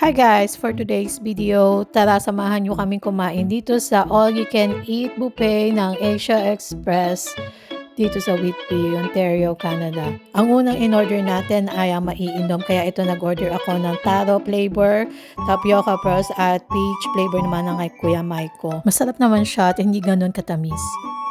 Hi guys! For today's video, tara samahan nyo kaming kumain dito sa All You Can Eat Buffet ng Asia Express dito sa Whitby, Ontario, Canada. Ang unang in-order natin ay ang maiinom kaya ito nag-order ako ng taro flavor, tapioca pearls at peach flavor naman ng kay Kuya Maiko. Masarap naman siya at hindi ganun katamis.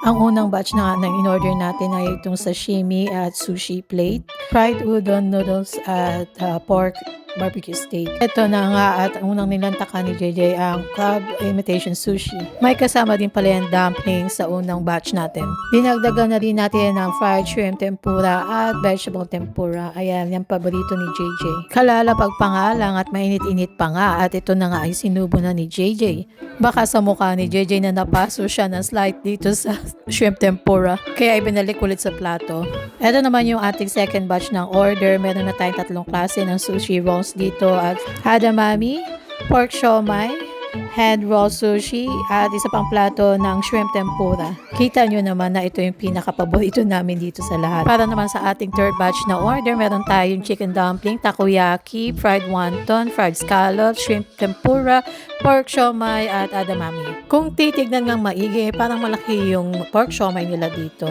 Ang unang batch na in-order natin ay itong sashimi at sushi plate, fried udon noodles at pork barbecue steak. Ito na nga at ang unang nilantakan ni JJ ang crab imitation sushi. May kasama din pala yung dumplings sa unang batch natin. Dinagdagan na din natin ng fried shrimp tempura at vegetable tempura. Ayan, yung paborito ni JJ. Kalalapag pa nga lang at mainit-init pa nga at ito na nga ay sinubo na ni JJ. Baka sa mukha ni JJ na napaso siya ng slight dito sa shrimp tempura. Kaya ibinalik ulit sa plato. Ito naman yung ating second batch ng order. Meron na tayong tatlong klase ng sushi rolls dito at hadamami, pork siomai, hand roll sushi at isa pang plato ng shrimp tempura. Kita nyo naman na ito yung pinaka-paborito namin dito sa lahat. Para naman sa ating third batch na order, meron tayong chicken dumpling, takoyaki, fried wonton, fried scallop, shrimp tempura, pork siomai at adamami. Kung titignan ng maigi, parang malaki yung pork siomai nila dito.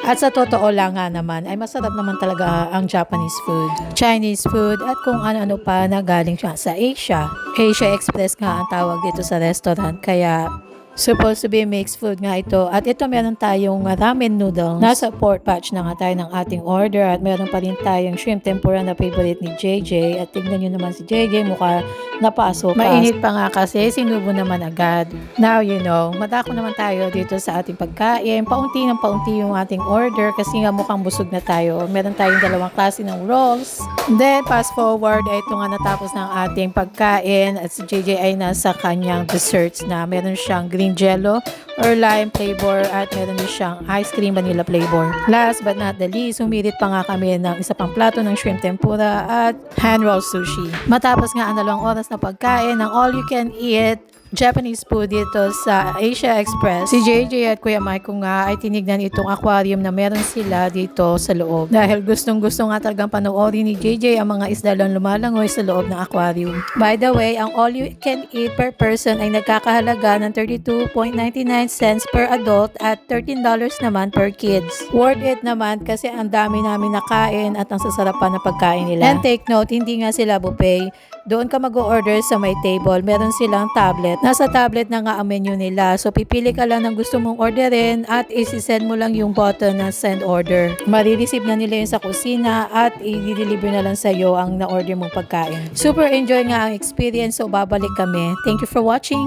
At sa totoo lang nga naman, ay masarap naman talaga ang Japanese food, Chinese food at kung ano-ano pa na galing siya sa Asia. Asia Express nga ang tawag dito sa restaurant kaya supposed to be mixed food nga ito. At ito meron tayong ramen noodles. Nasa fourth batch na nga tayo ng ating order at meron pa rin tayong shrimp tempura na favorite ni JJ. At tignan nyo naman si JJ, mukha napasok. Mainit pa nga kasi, sinubo naman agad. Now you know, madako naman tayo dito sa ating pagkain. Paunti ng paunti yung ating order kasi nga mukhang busog na tayo. Meron tayong dalawang klase ng rolls. Then, fast forward, ito nga natapos ng ating pagkain at si JJ ay nasa kanyang desserts na. Meron siyang green jello or lime flavor at meron din siyang ice cream vanilla flavor. Last but not the least, humirit pa nga kami ng isa pang plato ng shrimp tempura at hand roll sushi. Matapos nga ang 2 oras na pagkain ng all you can eat Japanese food dito sa Asia Express, si JJ at Kuya Maiko nga ay tinignan itong aquarium na meron sila dito sa loob. Dahil gustong-gusto nga talagang panoorin ni JJ ang mga isda lang lumalangoy sa loob ng aquarium. By the way, ang all you can eat per person ay nagkakahalaga ng 32.99 cents per adult at $13 naman per kids. Worth it naman kasi ang dami namin nakain at ang sasarapan ng pagkain nila. And take note, hindi nga sila buffet. Doon ka mag-order sa may table. Meron silang tablet. Nasa tablet na nga ang menu nila. So, pipili ka lang ng gusto mong orderin at isi-send mo lang yung button na send order. Marireceive na nila yun sa kusina at i-deliver na lang sa iyo ang na-order mong pagkain. Super enjoy nga ang experience. So, babalik kami. Thank you for watching.